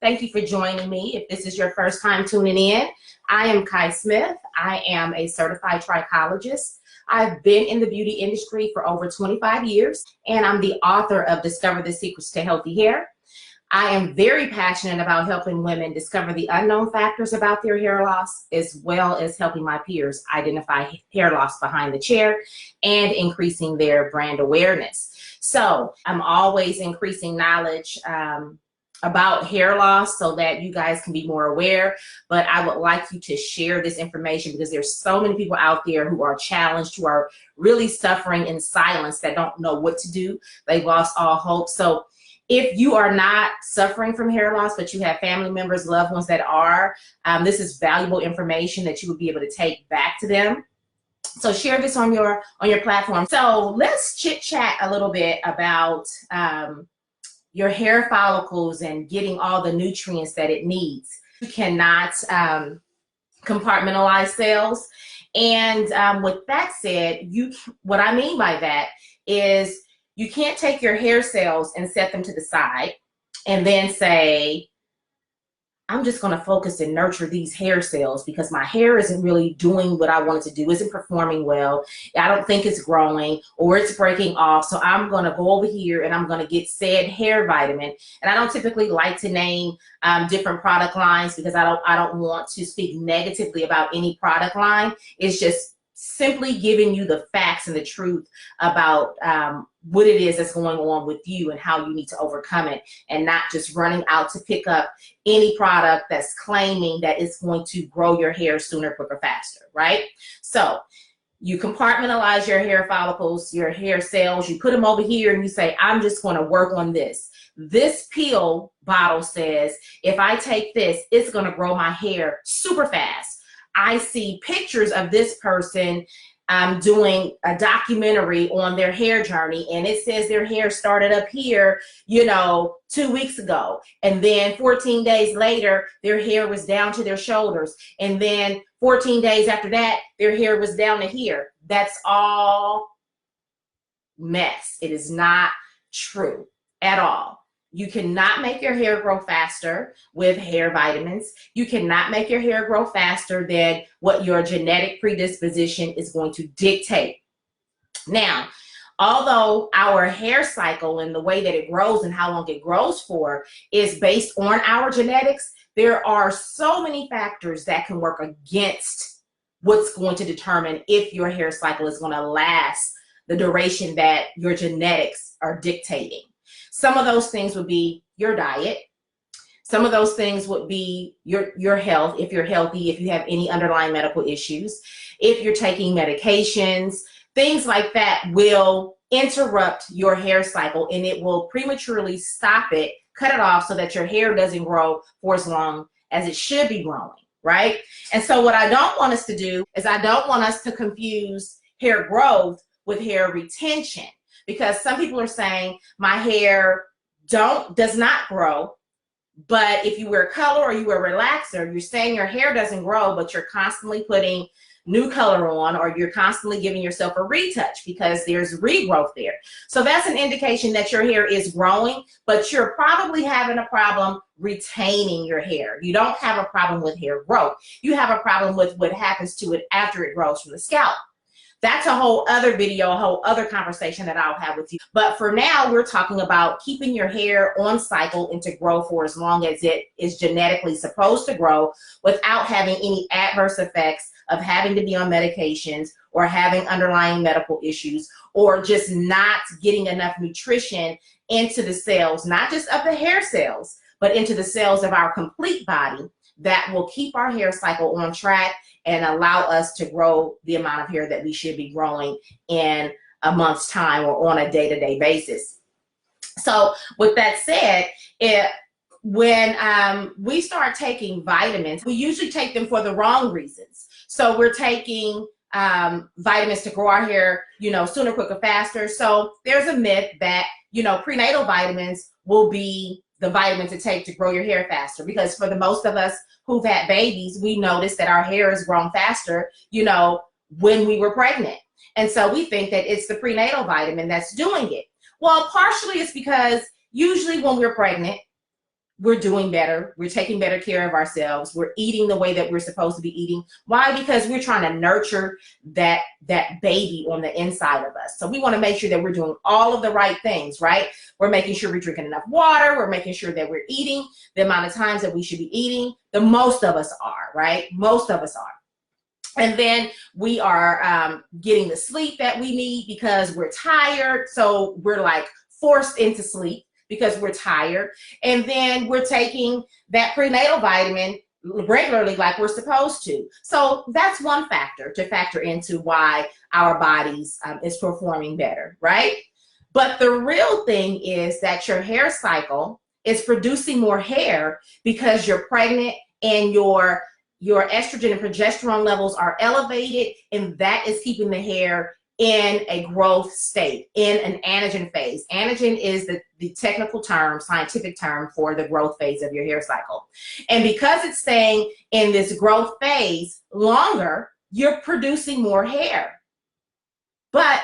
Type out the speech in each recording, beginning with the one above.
Thank you for joining me. If this is your first time tuning in, I am Kai Smith. I am a certified trichologist. I've been in the beauty industry for over 25 years, and I'm the author of Discover the Secrets to Healthy Hair. I am very passionate about helping women discover the unknown factors about their hair loss, as well as helping my peers identify hair loss behind the chair and increasing their brand awareness. So I'm always increasing knowledge about hair loss so that you guys can be more aware. But I would like you to share this information because there's so many people out there who are challenged, who are really suffering in silence, that don't know what to do. They've lost all hope. So if you are not suffering from hair loss, but you have family members, loved ones that are, this is valuable information that you would be able to take back to them. So share this on your platform. So let's chit chat a little bit about your hair follicles and getting all the nutrients that it needs. You cannot compartmentalize cells. And with that said, what I mean by that is you can't take your hair cells and set them to the side and then say, I'm just going to focus and nurture these hair cells because my hair isn't really doing what I want it to do, isn't performing well. I don't think it's growing or it's breaking off. So I'm going to go over here and I'm going to get said hair vitamin. And I don't typically like to name different product lines because I don't want to speak negatively about any product line. It's just simply giving you the facts and the truth about what it is that's going on with you and how you need to overcome it, and not just running out to pick up any product that's claiming that it's going to grow your hair sooner, quicker, faster, right? So you compartmentalize your hair follicles, your hair cells, you put them over here and you say, I'm just going to work on this. This pill bottle says, if I take this, it's going to grow my hair super fast. I see pictures of this person doing a documentary on their hair journey, and it says their hair started up here, 2 weeks ago. And then 14 days later, their hair was down to their shoulders. And then 14 days after that, their hair was down to here. That's all mess. It is not true at all. You cannot make your hair grow faster with hair vitamins. You cannot make your hair grow faster than what your genetic predisposition is going to dictate. Now, although our hair cycle and the way that it grows and how long it grows for is based on our genetics, there are so many factors that can work against what's going to determine if your hair cycle is going to last the duration that your genetics are dictating. Some of those things would be your diet. Some of those things would be your health, if you're healthy, if you have any underlying medical issues, if you're taking medications, things like that will interrupt your hair cycle, and it will prematurely stop it, cut it off so that your hair doesn't grow for as long as it should be growing, right? And so what I don't want us to do is I don't want us to confuse hair growth with hair retention. Because some people are saying my hair does not grow, but if you wear color or you wear relaxer, you're saying your hair doesn't grow, but you're constantly putting new color on, or you're constantly giving yourself a retouch because there's regrowth there. So that's an indication that your hair is growing, but you're probably having a problem retaining your hair. You don't have a problem with hair growth. You have a problem with what happens to it after it grows from the scalp. That's a whole other video, a whole other conversation that I'll have with you. But for now, we're talking about keeping your hair on cycle and to grow for as long as it is genetically supposed to grow without having any adverse effects of having to be on medications or having underlying medical issues or just not getting enough nutrition into the cells, not just of the hair cells, but into the cells of our complete body that will keep our hair cycle on track and allow us to grow the amount of hair that we should be growing in a month's time or on a day-to-day basis. So with that said, when we start taking vitamins, we usually take them for the wrong reasons. So we're taking vitamins to grow our hair, sooner, quicker, faster. So there's a myth that, prenatal vitamins will be the vitamin to take to grow your hair faster, because for the most of us who've had babies, we notice that our hair has grown faster, when we were pregnant. And so we think that it's the prenatal vitamin that's doing it. Well, partially it's because usually when we're pregnant, we're doing better. We're taking better care of ourselves. We're eating the way that we're supposed to be eating. Why? Because we're trying to nurture that baby on the inside of us. So we want to make sure that we're doing all of the right things, right? We're making sure we're drinking enough water. We're making sure that we're eating the amount of times that we should be eating. The most of us are, right? Most of us are. And then we are getting the sleep that we need because we're tired. So we're like forced into sleep because we're tired. And then we're taking that prenatal vitamin regularly like we're supposed to. So that's one factor to factor into why our bodies is performing better, right? But the real thing is that your hair cycle is producing more hair because you're pregnant and your estrogen and progesterone levels are elevated, and that is keeping the hair in a growth state, in an anagen phase. Anagen is the technical term, scientific term for the growth phase of your hair cycle. And because it's staying in this growth phase longer, you're producing more hair. But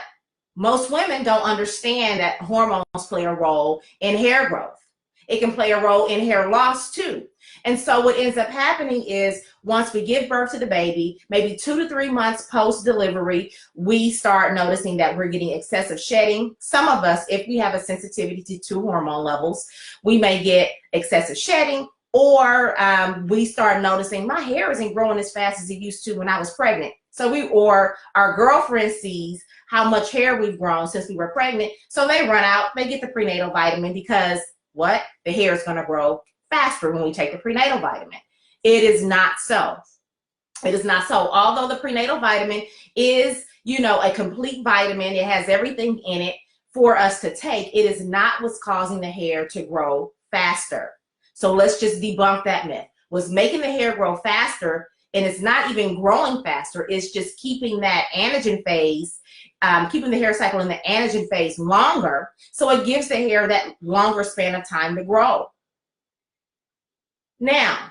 most women don't understand that hormones play a role in hair growth. It can play a role in hair loss too. And so what ends up happening is once we give birth to the baby, maybe 2 to 3 months post-delivery, we start noticing that we're getting excessive shedding. Some of us, if we have a sensitivity to hormone levels, we may get excessive shedding, or we start noticing my hair isn't growing as fast as it used to when I was pregnant. Or our girlfriend sees how much hair we've grown since we were pregnant. So they run out, they get the prenatal vitamin because what? The hair is going to grow faster when we take the prenatal vitamin. It is not so. It is not so. Although the prenatal vitamin is, a complete vitamin, it has everything in it for us to take. It is not what's causing the hair to grow faster. So let's just debunk that myth. What's making the hair grow faster, and it's not even growing faster, it's just keeping that anagen phase, keeping the hair cycle in the anagen phase longer, so it gives the hair that longer span of time to grow. Now,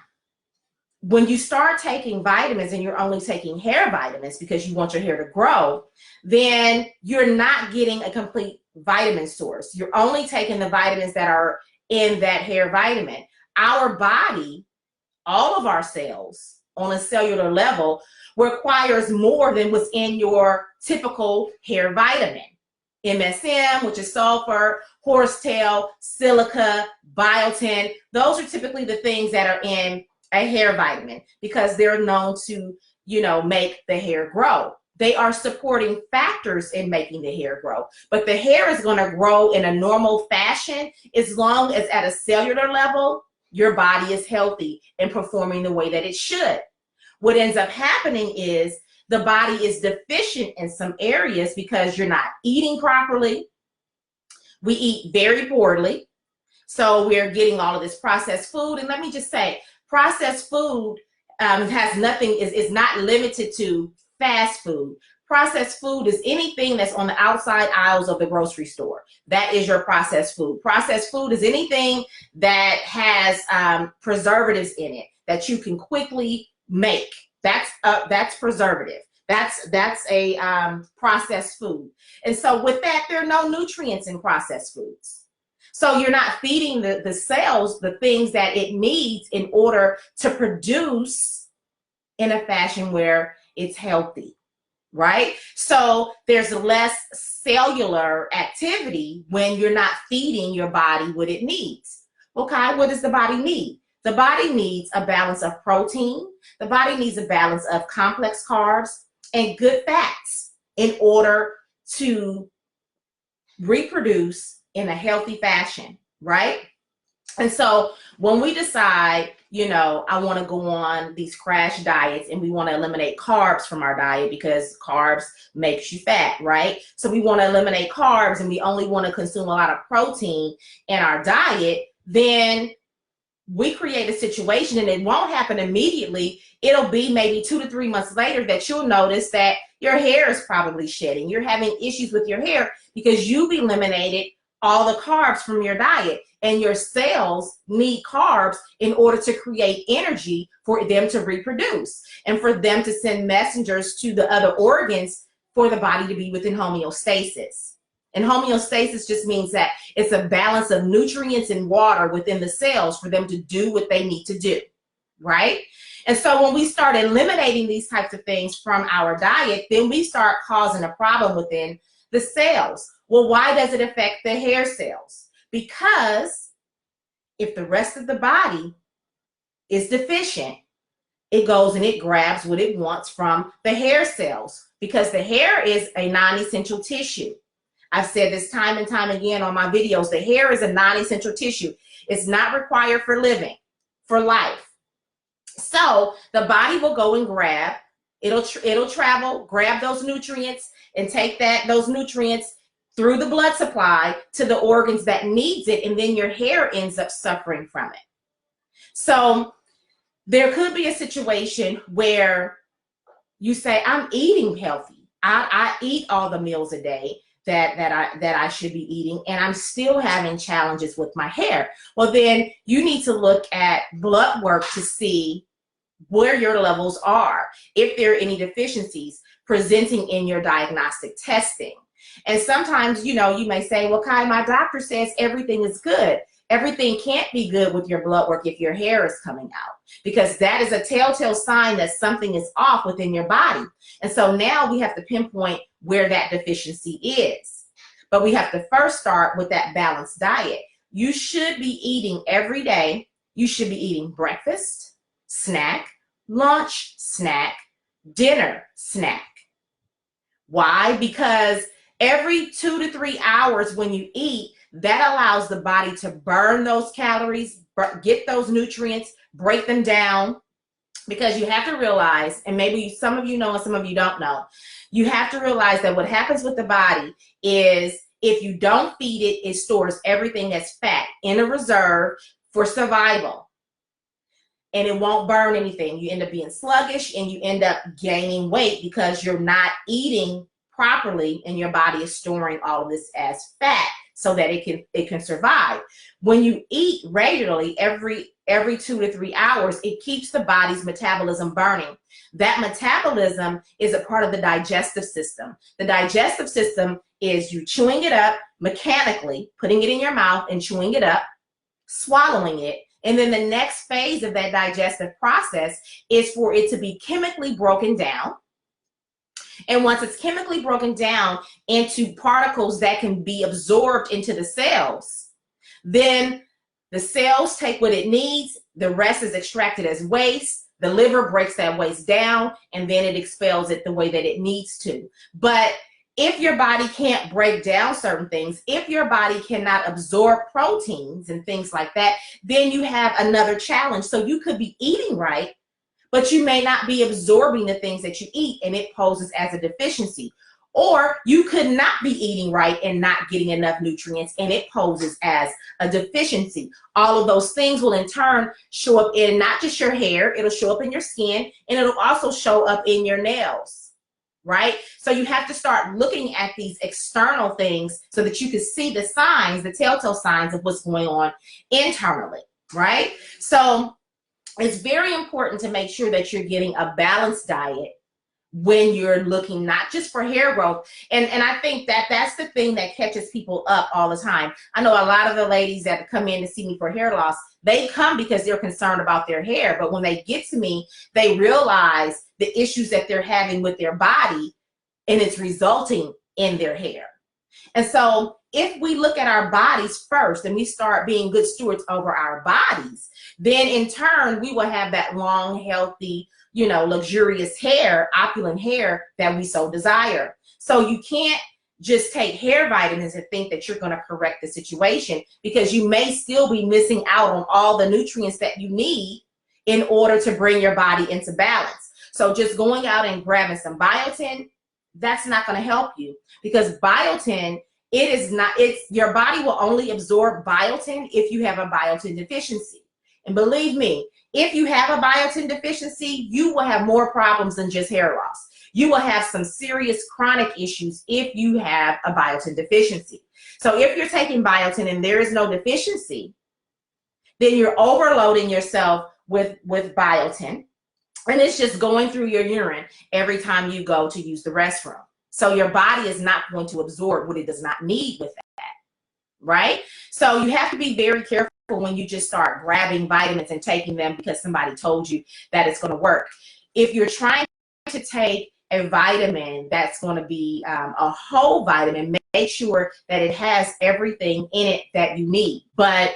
when you start taking vitamins and you're only taking hair vitamins because you want your hair to grow, then you're not getting a complete vitamin source. You're only taking the vitamins that are in that hair vitamin. Our body, all of our cells on a cellular level, requires more than what's in your typical hair vitamin. MSM, which is sulfur, horsetail, silica, biotin, those are typically the things that are in a hair vitamin because they're known to, make the hair grow. They are supporting factors in making the hair grow, but the hair is going to grow in a normal fashion as long as at a cellular level, your body is healthy and performing the way that it should. What ends up happening is the body is deficient in some areas because you're not eating properly. We eat very poorly. So we're getting all of this processed food. And let me just say, processed food is not limited to fast food. Processed food is anything that's on the outside aisles of the grocery store. That is your processed food. Processed food is anything that has preservatives in it that you can quickly make. That's preservative. That's a processed food. And so with that, there are no nutrients in processed foods. So you're not feeding the cells the things that it needs in order to produce in a fashion where it's healthy, right? So there's less cellular activity when you're not feeding your body what it needs. Okay, what does the body need? The body needs a balance of protein. The body needs a balance of complex carbs and good fats in order to reproduce in a healthy fashion, right? And so when we decide, I want to go on these crash diets and we want to eliminate carbs from our diet because carbs makes you fat, right? So we want to eliminate carbs and we only want to consume a lot of protein in our diet, then we create a situation, and it won't happen immediately. It'll be maybe 2 to 3 months later that you'll notice that your hair is probably shedding. You're having issues with your hair because you've eliminated all the carbs from your diet, and your cells need carbs in order to create energy for them to reproduce and for them to send messengers to the other organs for the body to be within homeostasis. And homeostasis just means that it's a balance of nutrients and water within the cells for them to do what they need to do, right? And so when we start eliminating these types of things from our diet, then we start causing a problem within the cells. Well, why does it affect the hair cells? Because if the rest of the body is deficient, it goes and it grabs what it wants from the hair cells, because the hair is a non-essential tissue. I've said this time and time again on my videos. The hair is a non-essential tissue. It's not required for living, for life. So the body will go and grab, it'll travel, grab those nutrients and take those nutrients through the blood supply to the organs that needs it, and then your hair ends up suffering from it. So there could be a situation where you say, I'm eating healthy. I eat all the meals a day that I should be eating, and I'm still having challenges with my hair. Well, then you need to look at blood work to see where your levels are, if there are any deficiencies presenting in your diagnostic testing. And sometimes, you know, you may say, well, Kai, my doctor says everything is good. Everything can't be good with your blood work if your hair is coming out, because that is a telltale sign that something is off within your body. And so now we have to pinpoint where that deficiency is. But we have to first start with that balanced diet. You should be eating every day. You should be eating breakfast, snack, lunch, snack, dinner, snack. Why? Because every 2 to 3 hours when you eat, that allows the body to burn those calories, get those nutrients, break them down. Because you have to realize, and maybe some of you know and some of you don't know, you have to realize that what happens with the body is if you don't feed it, it stores everything as fat in a reserve for survival. And it won't burn anything. You end up being sluggish and you end up gaining weight because you're not eating properly and your body is storing all of this as fat so that it can survive. When you eat regularly every 2 to 3 hours, it keeps the body's metabolism burning. That metabolism is a part of the digestive system. The digestive system is you chewing it up mechanically, putting it in your mouth and chewing it up, swallowing it. And then the next phase of that digestive process is for it to be chemically broken down. And once it's chemically broken down into particles that can be absorbed into the cells, then the cells take what it needs, the rest is extracted as waste, the liver breaks that waste down, and then it expels it the way that it needs to. But if your body can't break down certain things, if your body cannot absorb proteins and things like that, then you have another challenge. So you could be eating right, but you may not be absorbing the things that you eat, and it poses as a deficiency. Or you could not be eating right and not getting enough nutrients, and it poses as a deficiency. All of those things will in turn show up in not just your hair, it'll show up in your skin, and it'll also show up in your nails, right? So you have to start looking at these external things so that you can see the signs, the telltale signs of what's going on internally, right? So it's very important to make sure that you're getting a balanced diet when you're looking not just for hair growth. And I think that that's the thing that catches people up all the time. I know a lot of the ladies that come in to see me for hair loss, they come because they're concerned about their hair. But when they get to me, they realize the issues that they're having with their body, and it's resulting in their hair. And so if we look at our bodies first and we start being good stewards over our bodies, then in turn, we will have that long, healthy, you know, luxurious hair, opulent hair that we so desire. So you can't just take hair vitamins and think that you're going to correct the situation, because you may still be missing out on all the nutrients that you need in order to bring your body into balance. So just going out and grabbing some biotin, that's not going to help you, because biotin, your body will only absorb biotin if you have a biotin deficiency. And believe me, if you have a biotin deficiency, you will have more problems than just hair loss. You will have some serious chronic issues if you have a biotin deficiency. So if you're taking biotin and there is no deficiency, then you're overloading yourself with biotin, and it's just going through your urine every time you go to use the restroom. So your body is not going to absorb what it does not need with that, right? So you have to be very careful when you just start grabbing vitamins and taking them because somebody told you that it's going to work. If you're trying to take a vitamin that's going to be a whole vitamin, make sure that it has everything in it that you need. But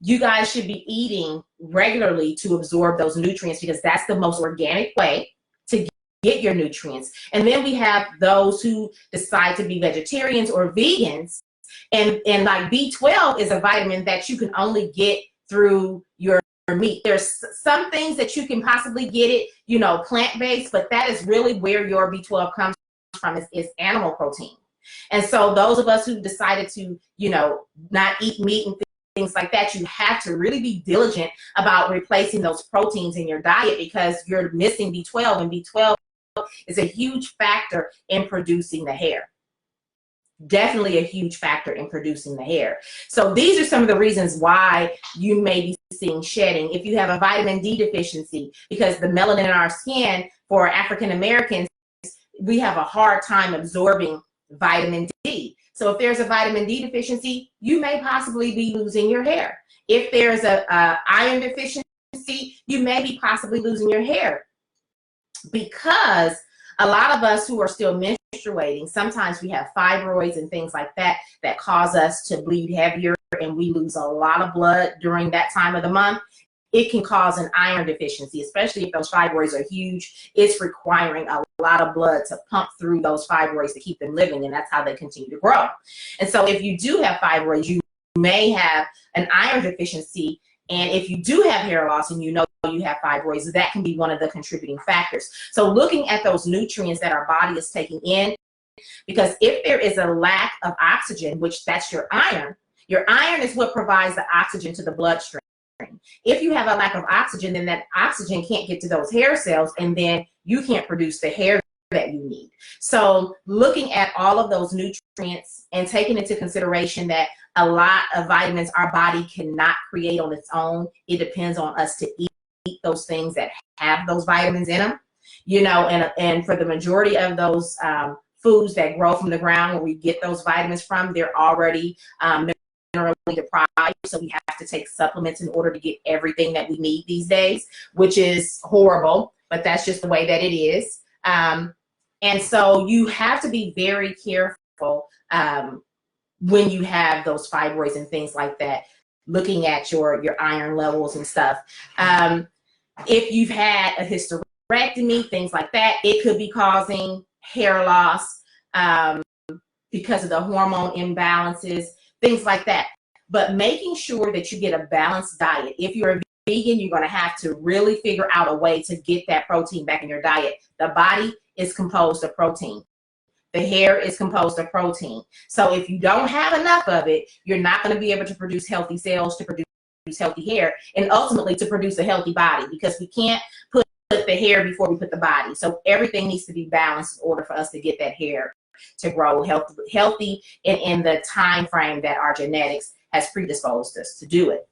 you guys should be eating regularly to absorb those nutrients because that's the most organic way to get your nutrients. And then we have those who decide to be vegetarians or vegans, and like B12 is a vitamin that you can only get through your meat. There's some things that you can possibly get it, you know, plant-based, but that is really where your B12 comes from, is animal protein. And so those of us who decided to, you know, not eat meat and things like that, you have to really be diligent about replacing those proteins in your diet because you're missing B12, and B12 is a huge factor in producing the hair. Definitely a huge factor in producing the hair. So these are some of the reasons why you may be seeing shedding. If you have a vitamin D deficiency, because the melanin in our skin for African Americans, we have a hard time absorbing vitamin D. So if there's a vitamin D deficiency, you may possibly be losing your hair. If there's a iron deficiency, you may be possibly losing your hair. Because a lot of us who are still menstruating, sometimes we have fibroids and things like that that cause us to bleed heavier, and we lose a lot of blood during that time of the month. It can cause an iron deficiency, especially if those fibroids are huge. It's requiring a lot of blood to pump through those fibroids to keep them living, and that's how they continue to grow. And so if you do have fibroids, you may have an iron deficiency. And if you do have hair loss and you know you have fibroids, that can be one of the contributing factors. So looking at those nutrients that our body is taking in, because if there is a lack of oxygen, which that's your iron is what provides the oxygen to the bloodstream. If you have a lack of oxygen, then that oxygen can't get to those hair cells, and then you can't produce the hair that you need. So looking at all of those nutrients and taking into consideration that a lot of vitamins our body cannot create on its own, it depends on us to eat those things that have those vitamins in them, you know, and for the majority of those foods that grow from the ground where we get those vitamins from, they're already minerally deprived, so we have to take supplements in order to get everything that we need these days, which is horrible, but that's just the way that it is. And so you have to be very careful when you have those fibroids and things like that, looking at your iron levels and stuff. If you've had a hysterectomy, things like that, it could be causing hair loss because of the hormone imbalances, things like that. But making sure that you get a balanced diet. If you're a vegan, you're going to have to really figure out a way to get that protein back in your diet. The body is composed of protein. The hair is composed of protein. So if you don't have enough of it, you're not going to be able to produce healthy cells to produce healthy hair, and ultimately to produce a healthy body, because we can't put the hair before we put the body. So everything needs to be balanced in order for us to get that hair to grow healthy in the time frame that our genetics has predisposed us to do it.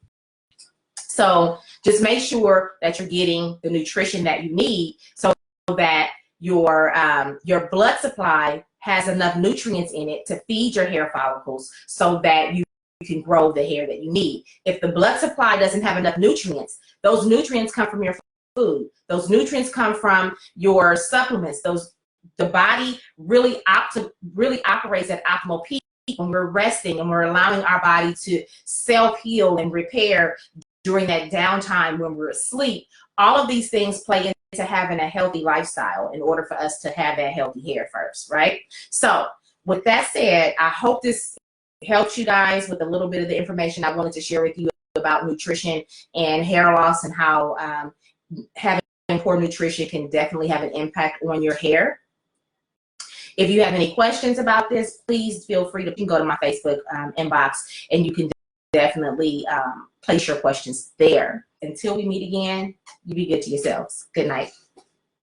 So just make sure that you're getting the nutrition that you need so that your blood supply has enough nutrients in it to feed your hair follicles so that you can grow the hair that you need. If the blood supply doesn't have enough nutrients, those nutrients come from your food. Those nutrients come from your supplements. The body really operates at optimal peak when we're resting and we're allowing our body to self-heal and repair during that downtime when we're asleep. All of these things play into having a healthy lifestyle in order for us to have that healthy hair first, right? So with that said, I hope this helps you guys with a little bit of the information I wanted to share with you about nutrition and hair loss, and how having poor nutrition can definitely have an impact on your hair. If you have any questions about this, please feel free to, you can go to my Facebook inbox, and you can definitely place your questions there. Until we meet again, you be good to yourselves. Good night.